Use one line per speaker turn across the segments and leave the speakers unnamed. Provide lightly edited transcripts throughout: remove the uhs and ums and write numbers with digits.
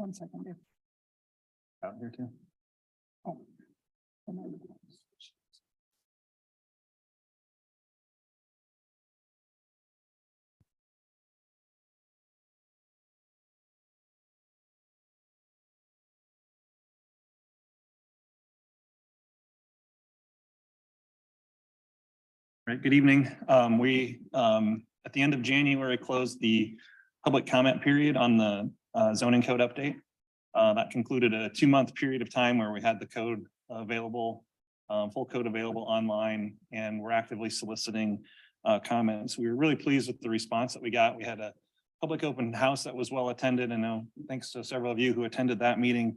1 second. Dave.
Out here too.
Oh. And then-
Right, good evening. We at the end of January closed the public comment period on the zoning code update. That concluded a 2-month period of time where we had the code available, full code available online, and we're actively soliciting comments. We were really pleased with the response that we got. We had a public open house that was well attended, and thanks to several of you who attended that meeting.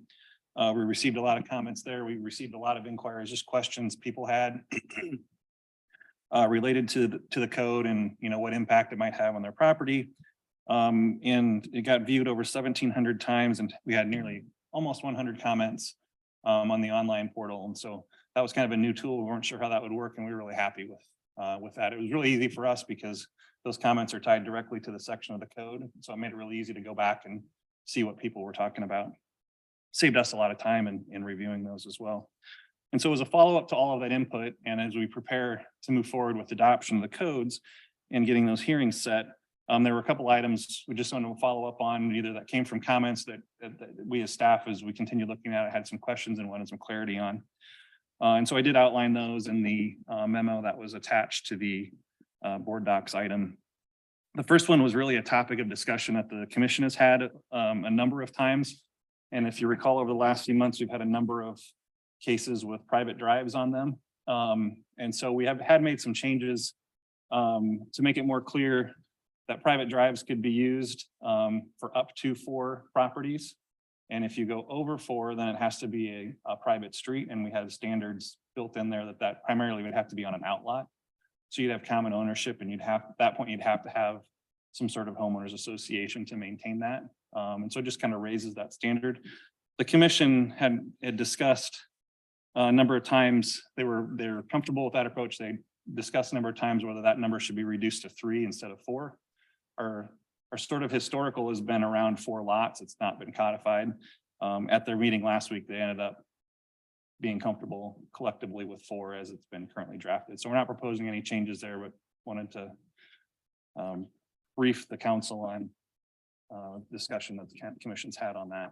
We received a lot of comments there. We received a lot of inquiries, just questions people had related to the code and what impact it might have on their property. And it got viewed over 1,700 times, and we had nearly almost 100 comments on the online portal. And so that was kind of a new tool. We weren't sure how that would work, and we were really happy with that. It was really easy for us because those comments are tied directly to the section of the code. So it made it really easy to go back and see what people were talking about. Saved us a lot of time in reviewing those as well. And so as a follow-up to all of that input, and as we prepare to move forward with adoption of the codes and getting those hearings set, there were a couple items we just wanted to follow up on, either that came from comments that we as staff, as we continue looking at it, had some questions and wanted some clarity on. And so I did outline those in the memo that was attached to the board docs item. The first one was really a topic of discussion that the commission has had a number of times. And if you recall, over the last few months, we've had a number of cases with private drives on them. And so we had made some changes to make it more clear that private drives could be used for up to 4 properties. And if you go over 4, then it has to be a private street. And we have standards built in there that primarily would have to be on an outlot. So you'd have common ownership, and at that point, you'd have to have some sort of homeowners association to maintain that. And so it just kind of raises that standard. The commission had discussed a number of times, they were comfortable with that approach. They discussed a number of times whether that number should be reduced to 3 instead of 4. Our sort of historical has been around 4 lots. It's not been codified. At their meeting last week, they ended up being comfortable collectively with 4 as it's been currently drafted. So we're not proposing any changes there, but wanted to brief the council on discussion that the commission's had on that.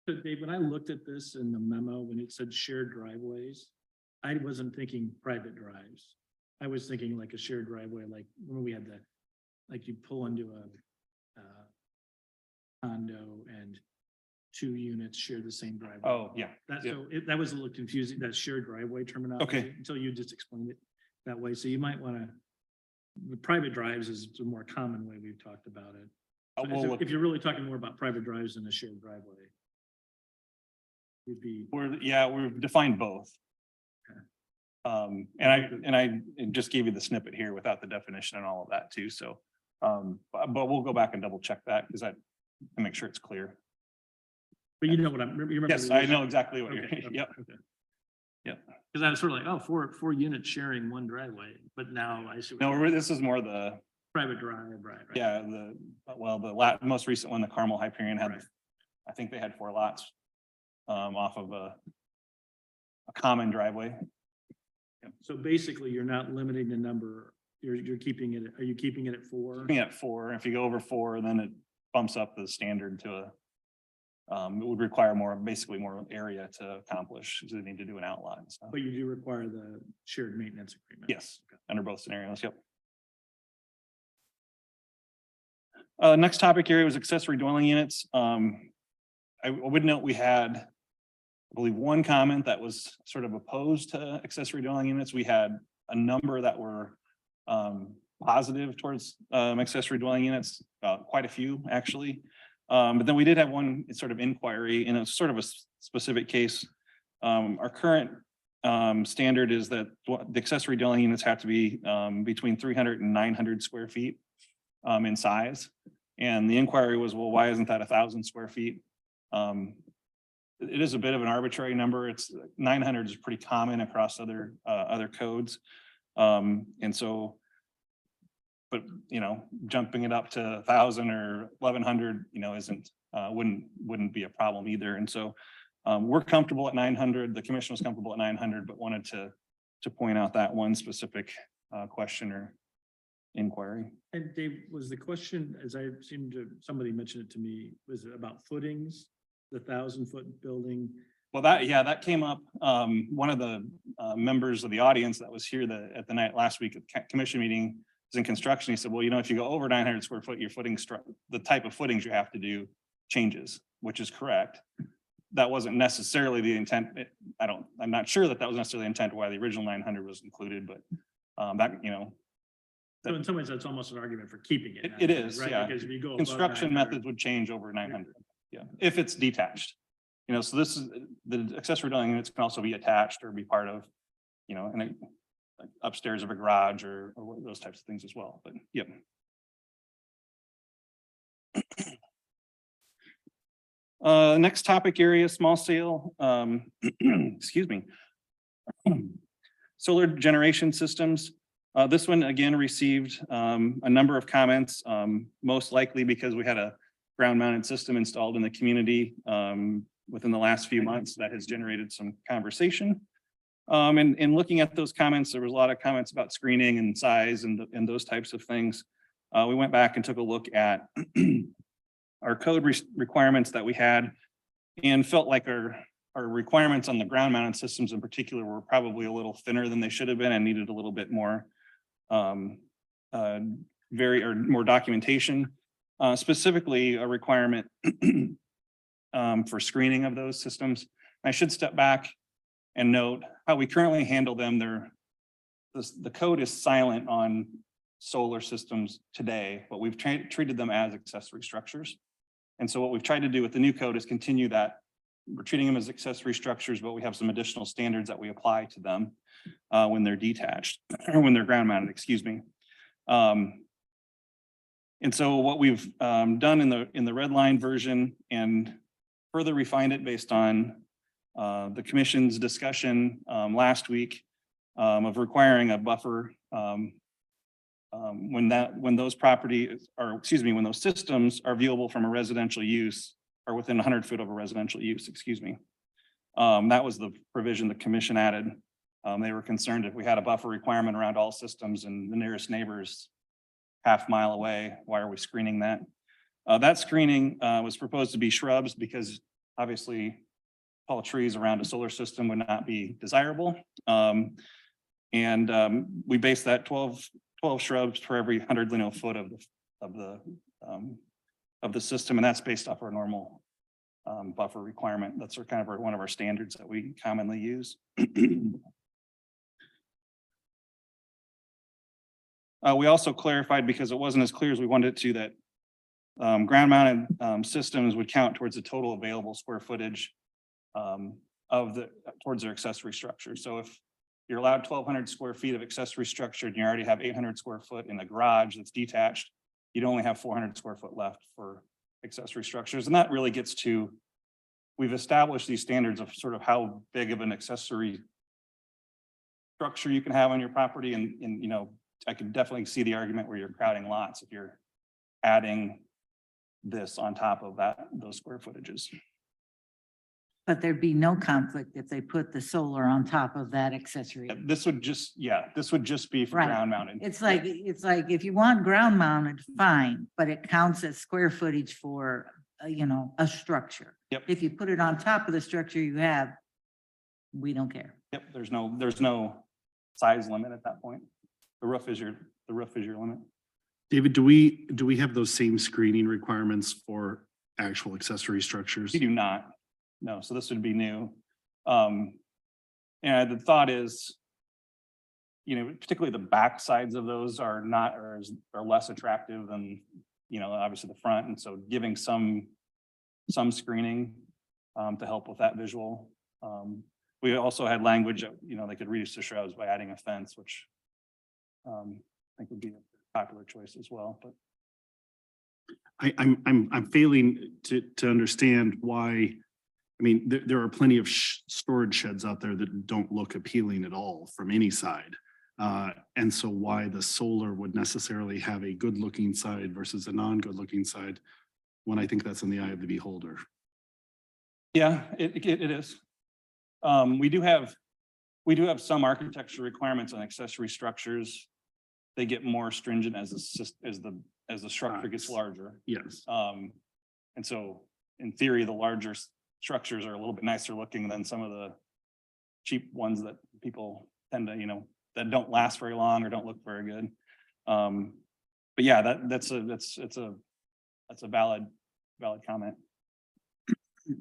So Dave, when I looked at this in the memo, when it said shared driveways, I wasn't thinking private drives. I was thinking like a shared driveway, like when we had that, like you pull into a condo and 2 units share the same driveway.
Oh, yeah.
That was a little confusing, that shared driveway terminology.
Okay.
Until you just explained it that way. So you might want to, the private drives is the more common way we've talked about it. So if you're really talking more about private drives than a shared driveway.
We've defined both.
Okay.
And I just gave you the snippet here without the definition and all of that too. So, but we'll go back and double check that because to make sure it's clear.
But you know what you remember?
Yes, I know exactly what you're, yep.
Okay.
Yep.
Because I was sort of like, oh, four units sharing one driveway, but now I see.
No, this is more the
Private drive, right?
Yeah, the most recent one, the Carmel Hyperion had,
Right.
I think they had 4 lots off of a common driveway.
So basically, you're not limiting the number, you're keeping it, are you keeping it at 4?
Looking at 4, if you go over 4, then it bumps up the standard to it would require basically more area to accomplish, so they need to do an outlot and stuff.
But you do require the shared maintenance agreement?
Yes, under both scenarios, yep. Next topic area was accessory dwelling units. I would note we had, I believe, 1 comment that was sort of opposed to accessory dwelling units. We had a number that were positive towards accessory dwelling units, quite a few actually. But then we did have 1 sort of inquiry, and it's sort of a specific case. Our current standard is that the accessory dwelling units have to be between 300 and 900 square feet in size. And the inquiry was, well, why isn't that 1,000 square feet? It is a bit of an arbitrary number. It's 900 is pretty common across other codes. And so but, jumping it up to 1,000 or 1,100, isn't, wouldn't be a problem either. And so we're comfortable at 900. The commission was comfortable at 900, but wanted to point out that one specific question or inquiry.
And Dave, was the question, as I seemed to, somebody mentioned it to me, was it about footings, the 1,000-foot building?
Well, that came up. One of the members of the audience that was here at the night last week at the commission meeting was in construction. He said, well, if you go over 900 square foot, your footing, the type of footings you have to do changes, which is correct. That wasn't necessarily the intent. I'm not sure that was necessarily the intent why the original 900 was included, but
So in some ways, that's almost an argument for keeping it.
It is,
right?
yeah.
Because if you go above
Construction
900,
methods would change over 900. Yeah, if it's detached. So this is the accessory dwelling units can also be attached or be part of, like upstairs of a garage or those types of things as well. But yep. Next topic area, small scale, excuse me. Solar generation systems. This one again received a number of comments, most likely because we had a ground mounted system installed in the community within the last few months that has generated some conversation. And in looking at those comments, there was a lot of comments about screening and size and those types of things. We went back and took a look at our code requirements that we had and felt like our requirements on the ground mounted systems in particular were probably a little thinner than they should have been and needed a little bit more more documentation, specifically a requirement for screening of those systems. I should step back and note how we currently handle them. The code is silent on solar systems today, but we've treated them as accessory structures. And so what we've tried to do with the new code is continue that. We're treating them as accessory structures, but we have some additional standards that we apply to them when they're detached or when they're ground mounted, excuse me. And so what we've done in the red line version and further refined it based on the commission's discussion last week of requiring a buffer when those properties are, excuse me, when those systems are viewable from a residential use or within 100 feet of a residential use, excuse me. That was the provision the commission added. They were concerned if we had a buffer requirement around all systems and the nearest neighbors half-mile away, why are we screening that? That screening was proposed to be shrubs because obviously tall trees around a solar system would not be desirable. We based that 12 shrubs for every 100 lineal foot of the system, and that's based off our normal buffer requirement. That's one of our standards that we commonly use. We also clarified, because it wasn't as clear as we wanted it to, that ground mounted systems would count towards the total available square footage towards their accessory structure. So if you're allowed 1,200 square feet of accessory structure and you already have 800 square foot in a garage that's detached, you'd only have 400 square foot left for accessory structures. And that really gets to, we've established these standards of sort of how big of an accessory structure you can have on your property. And I could definitely see the argument where you're crowding lots if you're adding this on top of those square footages.
But there'd be no conflict if they put the solar on top of that accessory.
This would just be for
Right.
ground mounted.
It's like if you want ground mounted, fine, but it counts as square footage for, a structure.
Yep.
If you put it on top of the structure you have, we don't care.
Yep, there's no size limit at that point. The roof is your limit.
David, do we have those same screening requirements for actual accessory structures?
We do not. No, so this would be new. And the thought is, particularly the back sides of those are less attractive than, obviously the front. And so giving some screening to help with that visual. We also had language that, they could reduce the shrubs by adding a fence, which I think would be a popular choice as well. But
I'm failing to understand why. I mean, there are plenty of storage sheds out there that don't look appealing at all from any side. And so why the solar would necessarily have a good looking side versus a non-good looking side, when I think that's in the eye of the beholder.
Yeah, it is. We do have some architecture requirements on accessory structures. They get more stringent as the structure gets larger.
Yes.
And so in theory, the larger structures are a little bit nicer looking than some of the cheap ones that people tend to, that don't last very long or don't look very good. But yeah, that's a valid comment.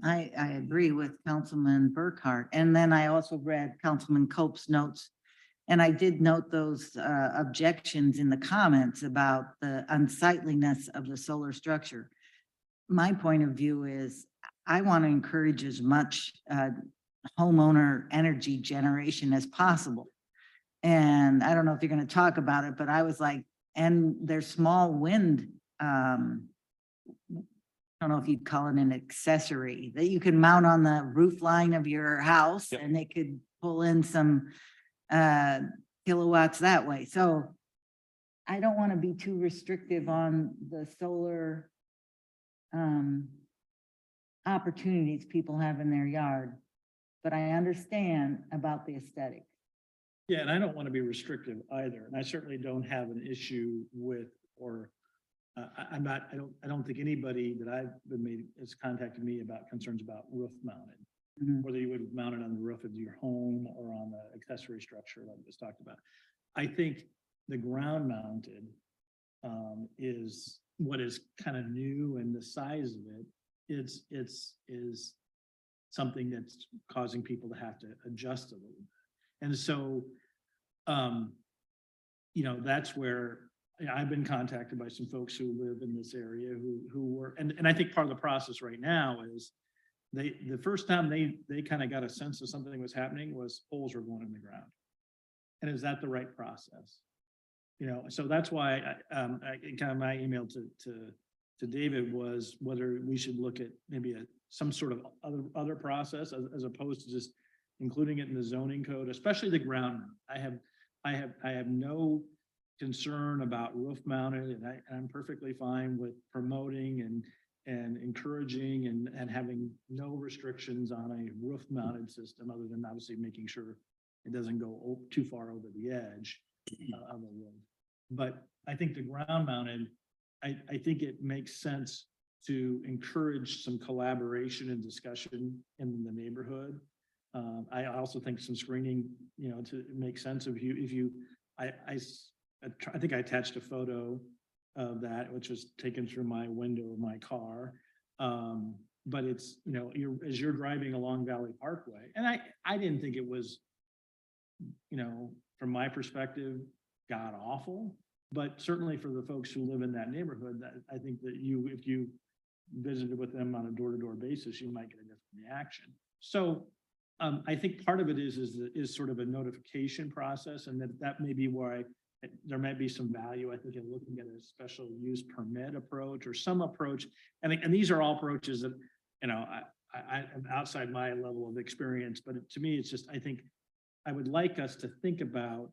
I agree with Councilman Burkhart. And then I also read Councilman Cope's notes. And I did note those objections in the comments about the unsightliness of the solar structure. My point of view is I want to encourage as much homeowner energy generation as possible. And I don't know if you're going to talk about it, but I was like, and there's small wind. I don't know if you'd call it an accessory that you can mount on the roof line of your house.
Yep.
And they could pull in some kilowatts that way. So I don't want to be too restrictive on the solar opportunities people have in their yard, but I understand about the aesthetic.
Yeah, and I don't want to be restrictive either. And I certainly don't have an issue with, or I don't think anybody that I've been made has contacted me about concerns about roof mounted.
Mhm.
Whether you would mount it on the roof of your home or on the accessory structure like was talked about. I think the ground mounted is what is kind of new, and the size of it is something that's causing people to have to adjust a little bit. And so, that's where I've been contacted by some folks who live in this area who were, and I think part of the process right now is the first time they kind of got a sense of something was happening was poles were going in the ground. And is that the right process? So that's why kind of my email to David was whether we should look at maybe some sort of other process as opposed to just including it in the zoning code, especially the ground. I have no concern about roof mounted, and I'm perfectly fine with promoting and encouraging and having no restrictions on a roof mounted system, other than obviously making sure it doesn't go too far over the edge of the roof. But I think the ground mounted, I think it makes sense to encourage some collaboration and discussion in the neighborhood. I also think some screening, to make sense of I think I attached a photo of that, which was taken through my window of my car. But it's, as you're driving along Valley Parkway, and I didn't think it was, from my perspective, god awful, but certainly for the folks who live in that neighborhood, that I think that if you visited with them on a door-to-door basis, you might get a different reaction. So I think part of it is sort of a notification process, and that may be where there might be some value, I think, in looking at a special use permit approach or some approach. And these are all approaches that, I'm outside my level of experience, but to me, it's just, I think I would like us to think about,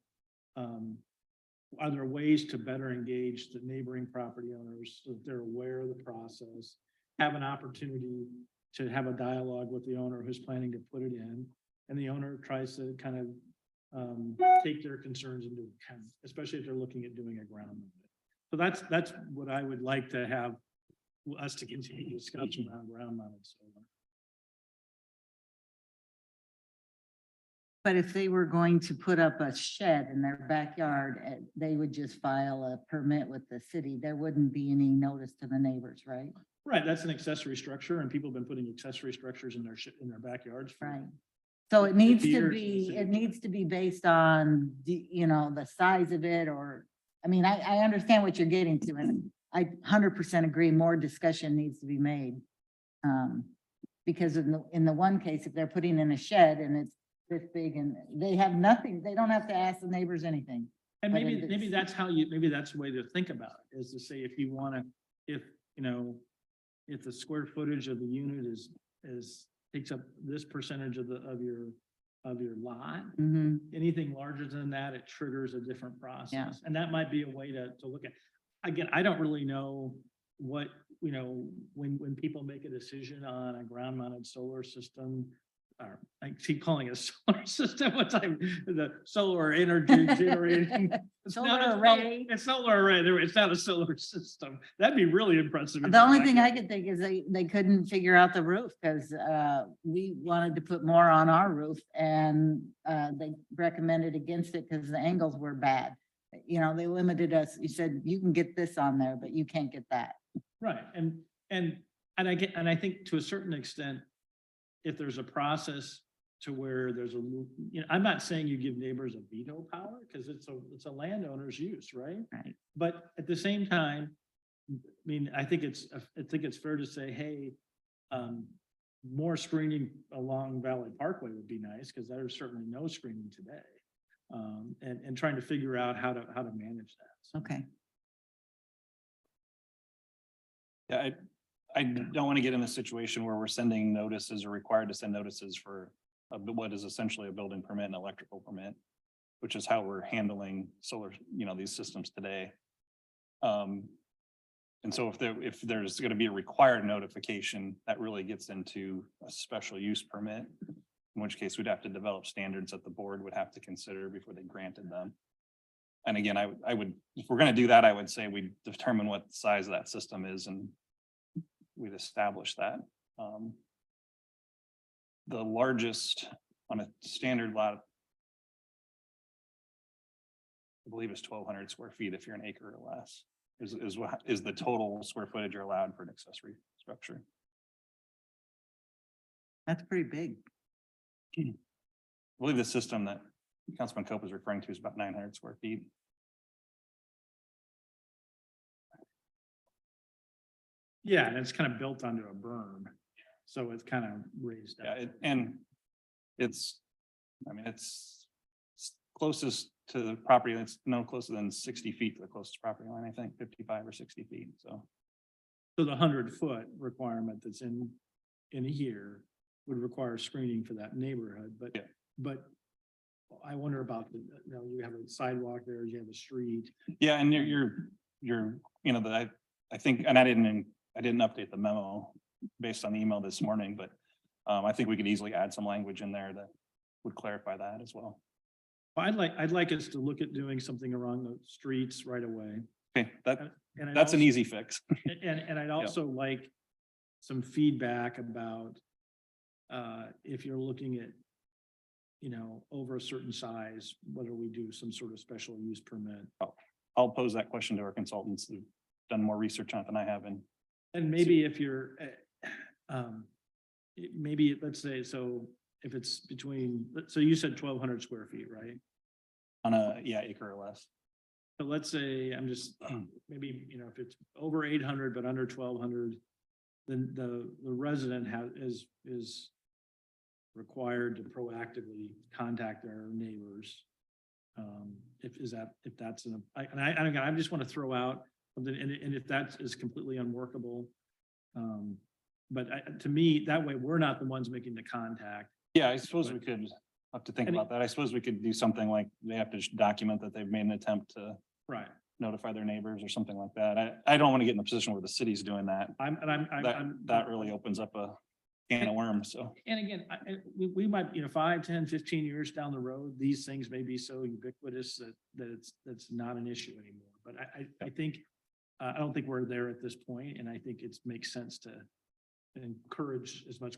are there ways to better engage the neighboring property owners so that they're aware of the process, have an opportunity to have a dialogue with the owner who's planning to put it in, and the owner tries to kind of take their concerns into account, especially if they're looking at doing a ground mounted. So that's what I would like to have us to continue discussion around ground mounted solar.
But if they were going to put up a shed in their backyard, they would just file a permit with the city. There wouldn't be any notice to the neighbors, right?
Right, that's an accessory structure, and people have been putting accessory structures in their backyards.
Right. So it needs
50
to
years
be,
in the
it
city.
needs to be based on, the size of it, or, I understand what you're getting to, and I 100% agree, more discussion needs to be made. Because in the one case, if they're putting in a shed and it's this big and they have nothing, they don't have to ask the neighbors anything.
And
But
maybe that's maybe that's the way to think about it, is to say, if you want to, if the square footage of the unit takes up this percentage of of your lot.
Mhm.
Anything larger than that, it triggers a different process. And that might be a way to look at. Again, I don't really know what, when people make a decision on a ground mounted solar system, or I keep calling it a solar system, what time, the solar energy generating. It's not
Solar
a
array.
It's solar array. It's not a solar system. That'd be really impressive. if
The
you
only
back
thing
it
I
up.
could think is they couldn't figure out the roof because we wanted to put more on our roof and they recommended against it because the angles were bad. They limited us. You said you can get this on there, but you can't get that.
Right, and I think to a certain extent, if there's a process to where there's I'm not saying you give neighbors a veto power, because it's a landowner's use, right?
Right.
But at the same time, I mean, I think it's fair to say, hey, more screening along Valley Parkway would be nice, because there's certainly no screening today. And trying to figure out how to manage that.
Okay.
Yeah, I don't want to get in a situation where we're sending notices or required to send notices for what is essentially a building permit and electrical permit, which is how we're handling solar, these systems today. And so if there's going to be a required notification, that really gets into a special use permit, in which case we'd have to develop standards that the board would have to consider before they granted them. And again, I would, if we're going to do that, I would say we determine what the size of that system is and we'd establish that. The largest on a standard lot, I believe, is 1,200 square feet if you're an acre or less, is the total square footage you're allowed for an accessory structure.
That's pretty big.
I believe the system that Councilman Cope is referring to is about 900 square feet.
Yeah, and it's kind of built onto a berm, so it's kind of raised up.
Yeah, it's closest to the property. It's no closer than 60 feet to the closest property line, I think 55 or 60 feet, so.
So the 100-foot requirement that's in here would require screening for that neighborhood, but,
Yeah.
but I wonder about you have a sidewalk there, you have a street.
Yeah, and I think, and I didn't update the memo based on the email this morning, but I think we could easily add some language in there that would clarify that as well.
I'd like us to look at doing something around the streets right away.
Okay,
And
that's an easy fix.
And I'd also like some feedback about if you're looking at, over a certain size, whether we do some sort of special use permit.
I'll pose that question to our consultants who've done more research on it than I have.
And maybe if you're, maybe let's say, so if it's between, so you said 1,200 square feet, right?
On a, acre or less.
So let's say, I'm just, maybe, if it's over 800, but under 1,200, then the resident is required to proactively contact their neighbors. If that's I just want to throw out something, and if that is completely unworkable. But to me, that way, we're not the ones making the contact.
Yeah, I suppose we could have to think about that. I suppose we could do something like they have to document that they've made an attempt to
Right.
notify their neighbors or something like that. I don't want to get in a position where the city's doing that. That really opens up a can of worms, so.
And again, we might, 5, 10, 15 years down the road, these things may be so ubiquitous that that's not an issue anymore. But I think, I don't think we're there at this point, and I think it makes sense to encourage as much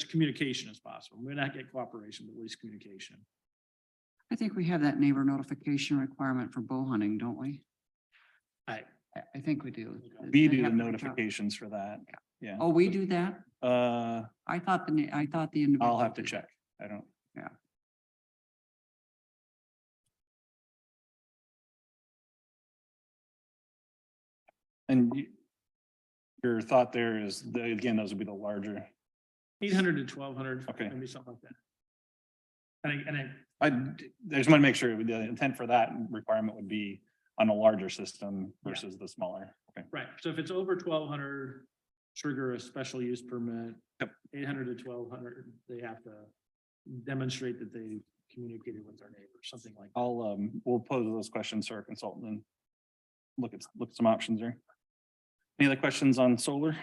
communication as possible. We may not get cooperation, but at least communication.
I think we have that neighbor notification requirement for bow hunting, don't we? I think we do.
We
They
do the
have to reach out.
notifications for that. Yeah.
Oh, we do that?
Uh,
I thought the individual.
I'll have to
did.
check. I don't.
Yeah.
And your thought there is, again, those would be the larger.
800 to 1,200.
Okay.
Maybe something like that.
I just want to make sure the intent for that requirement would be on a larger system versus the smaller. Okay.
Right, so if it's over 1,200, trigger a special use permit.
Yep.
800 to 1,200, they have to demonstrate that they communicated with their neighbor, something like.
We'll pose those questions to our consultant and look at some options there. Any other questions on solar?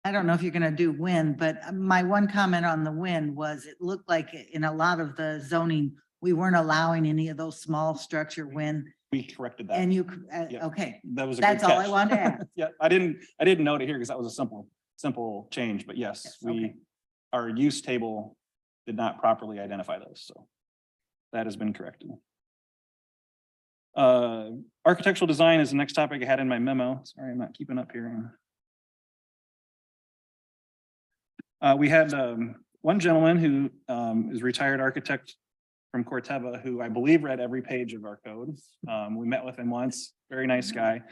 I don't know if you're gonna do wind, but my one comment on the wind was it looked like in a lot of the zoning, we weren't allowing any of those small structure wind.
We corrected that.
And you,
Yeah.
okay,
That was a good
that's all I
catch.
wanted to ask.
Yeah, I didn't note it here because that was a simple change, but yes,
Yes, okay.
our use table did not properly identify those, so that has been corrected. Architectural design is the next topic I had in my memo. Sorry, I'm not keeping up here. We had one gentleman who is a retired architect from Corteva, who I believe read every page of our code. We met with him once, very nice guy.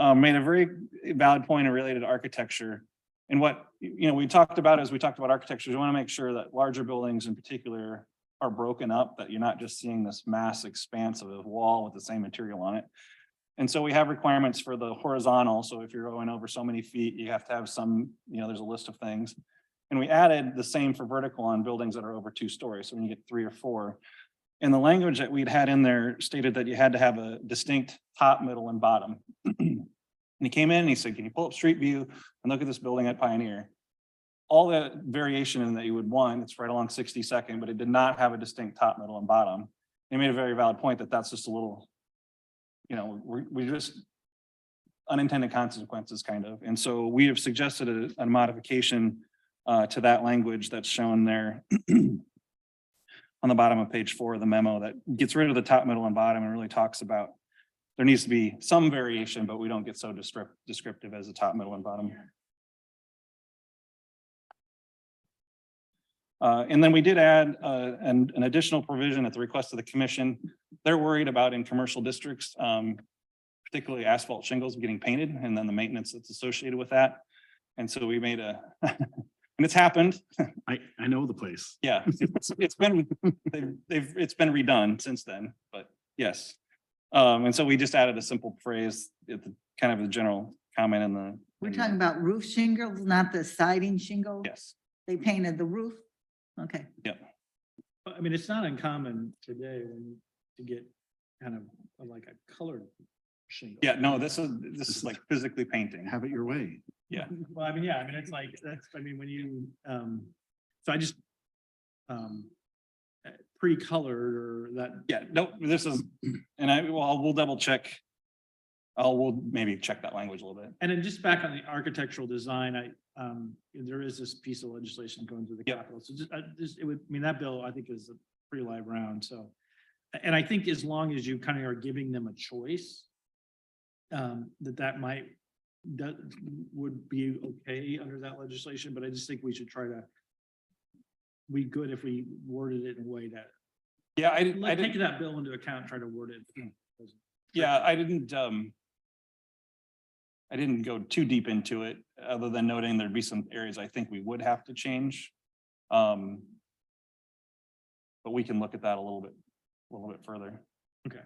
Made a very valid point related to architecture. And what, we talked about as we talked about architecture, we want to make sure that larger buildings in particular are broken up, that you're not just seeing this mass expanse of a wall with the same material on it. And so we have requirements for the horizontal. So if you're going over so many feet, you have to have some, there's a list of things. And we added the same for vertical on buildings that are over 2 stories. So when you get 3 or 4, and the language that we'd had in there stated that you had to have a distinct top, middle, and bottom. And he came in and he said, can you pull up Street View and look at this building at Pioneer? All the variation in that you would want, it's right along 62nd, but it did not have a distinct top, middle, and bottom. They made a very valid point that that's just a little, we just unintended consequences kind of. And so we have suggested a modification to that language that's shown there on the bottom of page 4 of the memo that gets rid of the top, middle, and bottom and really talks about there needs to be some variation, but we don't get so descriptive as the top, middle, and bottom. And then we did add an additional provision at the request of the commission. They're worried about in commercial districts, particularly asphalt shingles getting painted and then the maintenance that's associated with that. And so we made and it's happened.
I know the place.
Yeah, it's been redone since then, but yes. And so we just added a simple phrase at the kind of the general comment in the.
We're talking about roof shingles, not the siding shingle.
Yes.
They painted the roof. Okay.
Yep.
I mean, it's not uncommon today to get kind of like a colored shingle.
Yeah, no, this is like physically painting.
Have it your way.
Yeah.
Well, I mean, yeah, I mean, it's like, when you, so I just, pre-colored or that.
Yeah, no, this is, and we'll double check. We'll maybe check that language a little bit.
And then just back on the architectural design, there is this piece of legislation going through the
Yep.
Capitol. So that bill, I think, is a pretty live round, so. And I think as long as you kind of are giving them a choice, that would be okay under that legislation, but I just think we should try to, we good if we worded it in a way that.
Yeah, I
Take that bill into account, and try to word it.
Yeah, I didn't go too deep into it, other than noting there'd be some areas I think we would have to change. But we can look at that a little bit further.
Okay.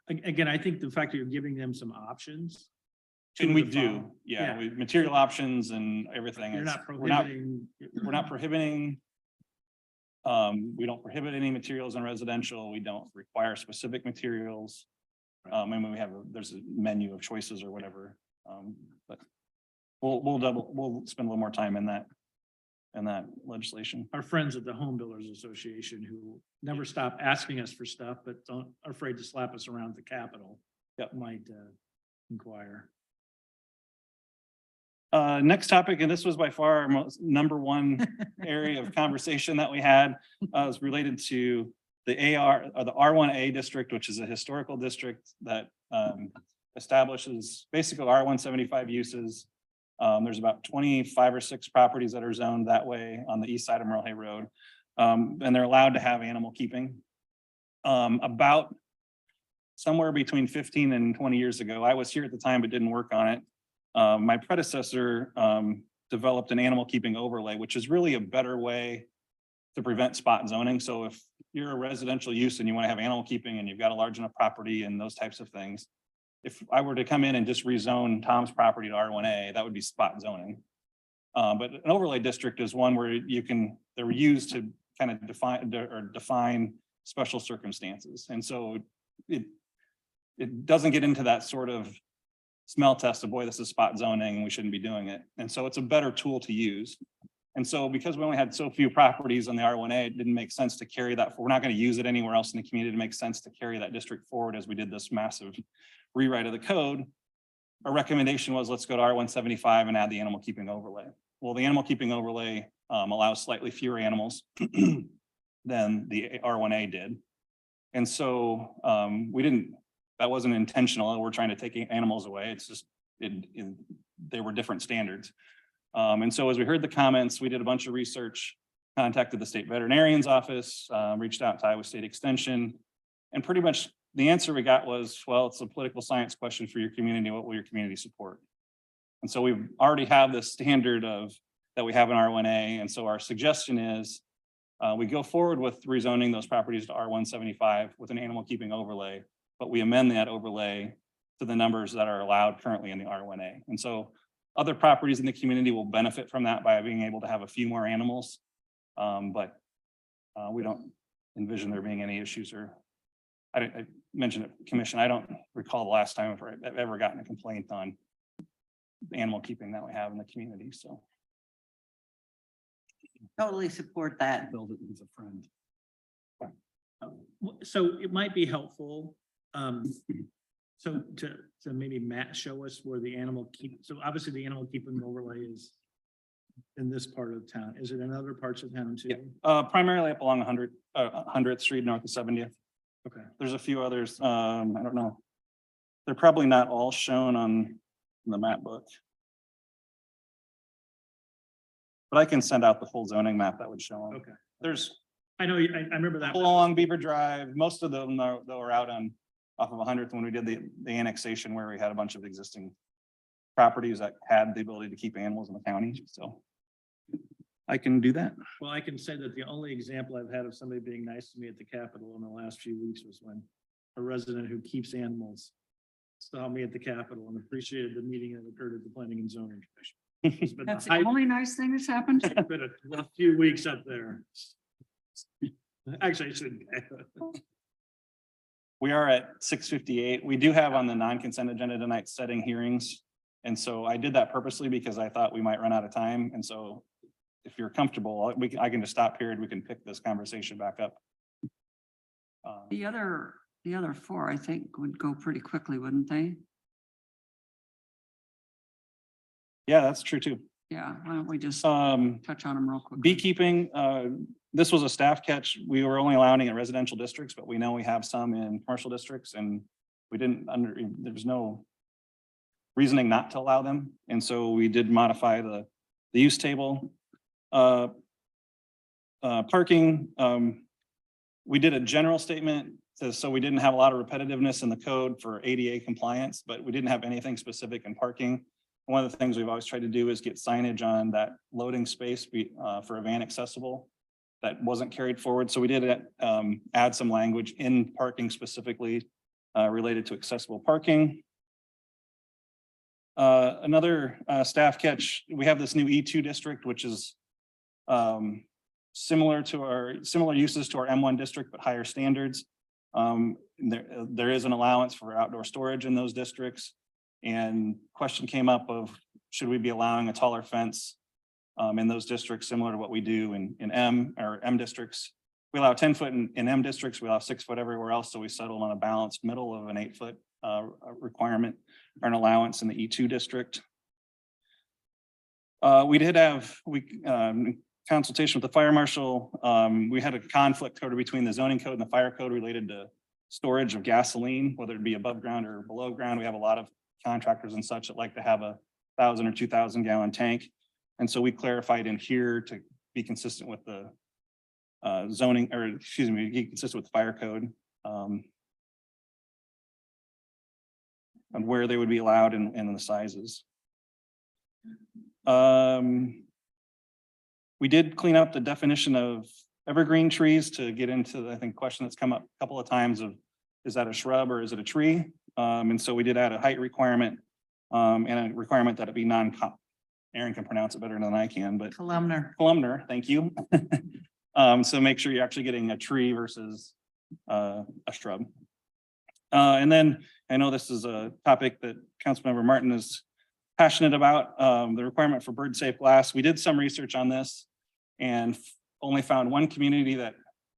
Again, I think the fact that you're giving them some options.
And we
to
do,
follow.
yeah, material options and everything.
You're
It's-
not prohibiting.
We're not prohibiting. We don't prohibit any materials in residential. We don't require specific materials. And there's a menu of choices or whatever. But we'll spend a little more time in that legislation.
Our friends at the Home Builders Association who never stop asking us for stuff, but are afraid to slap us around the Capitol.
Yep.
Might inquire.
Next topic, and this was by far our most #1 area of conversation that we had, was related to the R1A district, which is a historical district that establishes basically R175 uses. There's about 25 or 6 properties that are zoned that way on the east side of Merle Hay Road. And they're allowed to have animal keeping. About somewhere between 15 and 20 years ago, I was here at the time, but didn't work on it. My predecessor developed an animal keeping overlay, which is really a better way to prevent spot zoning. So if you're a residential use and you want to have animal keeping and you've got a large enough property and those types of things, if I were to come in and just rezone Tom's property to R1A, that would be spot zoning. But an overlay district is one where they're used to kind of define special circumstances. And so it doesn't get into that sort of smell test of, boy, this is spot zoning and we shouldn't be doing it. And so it's a better tool to use. And so because we only had so few properties on the R1A, it didn't make sense to carry that. We're not going to use it anywhere else in the community. It makes sense to carry that district forward as we did this massive rewrite of the code. Our recommendation was, let's go to R175 and add the animal keeping overlay. Well, the animal keeping overlay allows slightly fewer animals than the R1A did. And so that wasn't intentional. We're trying to take animals away. It's just, they were different standards. And so as we heard the comments, we did a bunch of research, contacted the state veterinarian's office, reached out to Iowa State Extension, and pretty much the answer we got was, well, it's a political science question for your community. What will your community support? And so we already have this standard that we have in R1A. And so our suggestion is we go forward with rezoning those properties to R175 with an animal keeping overlay, but we amend that overlay to the numbers that are allowed currently in the R1A. And so other properties in the community will benefit from that by being able to have a few more animals. But we don't envision there being any issues, or I mentioned it, Commission, I don't recall the last time I've ever gotten a complaint on the animal keeping that we have in the community, so.
Totally support that.
Build it as a friend.
So it might be helpful, so to maybe Matt show us where the so obviously the animal keeping overlay is in this part of town. Is it in other parts of town too?
Yeah, primarily up along 100th Street north of 70th.
Okay.
There's a few others. I don't know. They're probably not all shown on the map book. But I can send out the full zoning map that would show them.
Okay.
There's
I know, I remember that.
along Beaver Drive. Most of them are out off of 100th when we did the annexation, where we had a bunch of existing properties that had the ability to keep animals in the county. So I can do that.
Well, I can say that the only example I've had of somebody being nice to me at the Capitol in the last few weeks was when a resident who keeps animals saw me at the Capitol and appreciated the meeting that occurred at the Planning and Zoning Commission. It's been
That's
a
the
high-
only nice thing that's happened.
it's been a few weeks up there. Actually, I shouldn't.
We are at 6:58. We do have on the non-consent agenda tonight setting hearings. And so I did that purposely because I thought we might run out of time. And so if you're comfortable, I can just stop here and we can pick this conversation back up.
The other four, I think, would go pretty quickly, wouldn't they?
Yeah, that's true too.
Yeah, why don't we just
Beekeeping,
touch on them real quick?
this was a staff catch. We were only allowing it in residential districts, but we know we have some in commercial districts, and we didn't there was no reasoning not to allow them. And so we did modify the use table. Parking, we did a general statement so we didn't have a lot of repetitiveness in the code for ADA compliance, but we didn't have anything specific in parking. One of the things we've always tried to do is get signage on that loading space for a van accessible. That wasn't carried forward. So we did add some language in parking specifically related to accessible parking. Another staff catch, we have this new E2 district, which is similar uses to our M1 district, but higher standards. There is an allowance for outdoor storage in those districts. And question came up of, should we be allowing a taller fence in those districts, similar to what we do in M districts? We allow 10 foot in M districts, we allow 6 foot everywhere else. So we settled on a balanced middle of an 8 foot requirement or an allowance in the E2 district. We did have consultation with the fire marshal. We had a conflict between the zoning code and the fire code related to storage of gasoline, whether it be above ground or below ground. We have a lot of contractors and such that like to have a 1,000 or 2,000 gallon tank. And so we clarified in here to be consistent with the zoning, or excuse me, be consistent with the fire code on where they would be allowed and the sizes. We did clean up the definition of evergreen trees to get into, I think, question that's come up a couple of times of, is that a shrub or is it a tree? And so we did add a height requirement and a requirement that it be Aaron can pronounce it better than I can, but
Columnar.
thank you. So make sure you're actually getting a tree versus a shrub. And then I know this is a topic that Councilmember Martin is passionate about, the requirement for bird safe glass. We did some research on this and only found one community that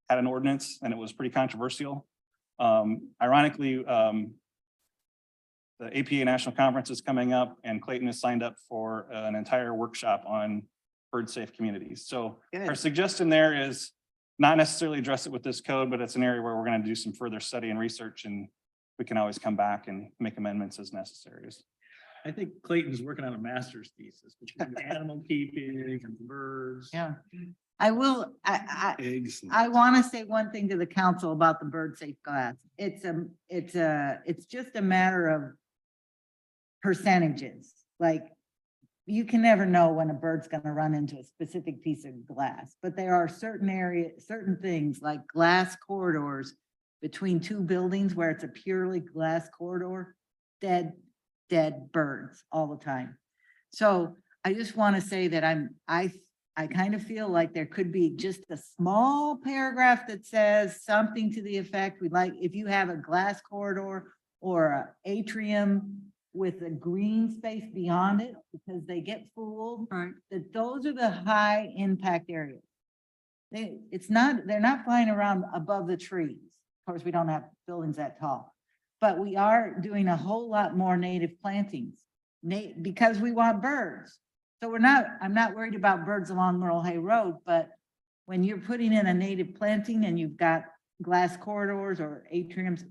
had an ordinance, and it was pretty controversial. Ironically, the APA National Conference is coming up, and Clayton has signed up for an entire workshop on bird safe communities. So
Good.
our suggestion there is not necessarily address it with this code, but it's an area where we're going to do some further study and research, and we can always come back and make amendments as necessary.
I think Clayton's working on a master's thesis between animal keeping and birds.
Yeah. I will,
Eggs.
I want to say one thing to the council about the bird safe glass. It's just a matter of percentages. Like, you can never know when a bird's going to run into a specific piece of glass, but there are certain things like glass corridors between two buildings where it's a purely glass corridor, dead birds all the time. So I just want to say that I kind of feel like there could be just a small paragraph that says something to the effect, we'd like, if you have a glass corridor or an atrium with a green space beyond it, because they get fooled,
Right.
that those are the high impact areas. They're not flying around above the trees. Of course, we don't have buildings that tall, but we are doing a whole lot more native plantings because we want birds. So I'm not worried about birds along Merle Hay Road, but when you're putting in a native planting and you've got glass corridors or atriums,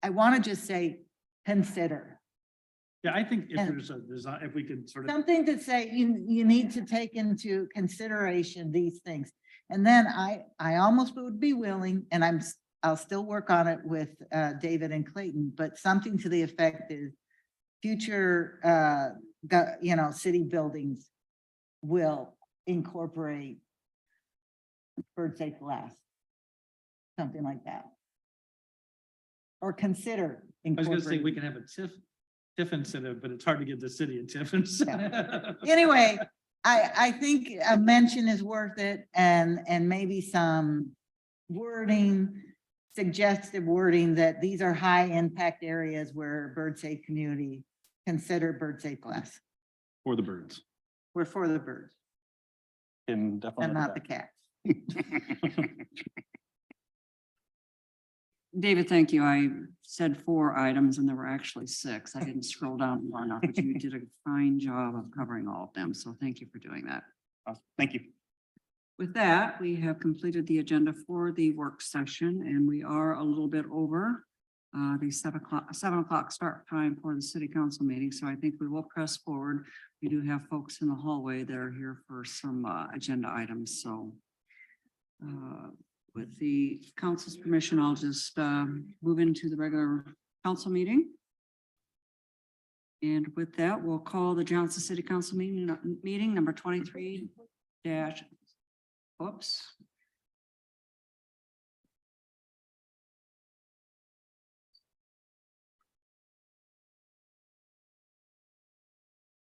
I want to just say, consider.
Yeah, I think if
And-
there's a design, if we could sort of,
Something to say, you need to take into consideration these things. And then I almost would be willing, and I'll still work on it with David and Clayton, but something to the effect is future, city buildings will incorporate bird safe glass. Something like that. Or consider
I was gonna say, we
incorporating.
can have a TIF incentive, but it's hard to give the city a TIF incentive.
Anyway, I think a mention is worth it, and maybe some wording, suggestive wording that these are high impact areas where bird safe community consider bird safe glass.
For the birds.
We're for the birds
Can definitely.
and
look
not
at
the cats.
David, thank you. I said 4 items and there were actually 6. I didn't scroll down far enough, but you did a fine job of covering all of them. So thank you for doing that.
that. Thank you.
With that, we have completed the agenda for the work session and we are a little bit over the 7 o'clock start time for the city council meeting. So I think we will press forward. We do have folks in the hallway that are here for some agenda items. So with the council's permission, I'll just move into the regular council meeting. And with that, we'll call the Johnston City Council meeting number 23 dash, whoops,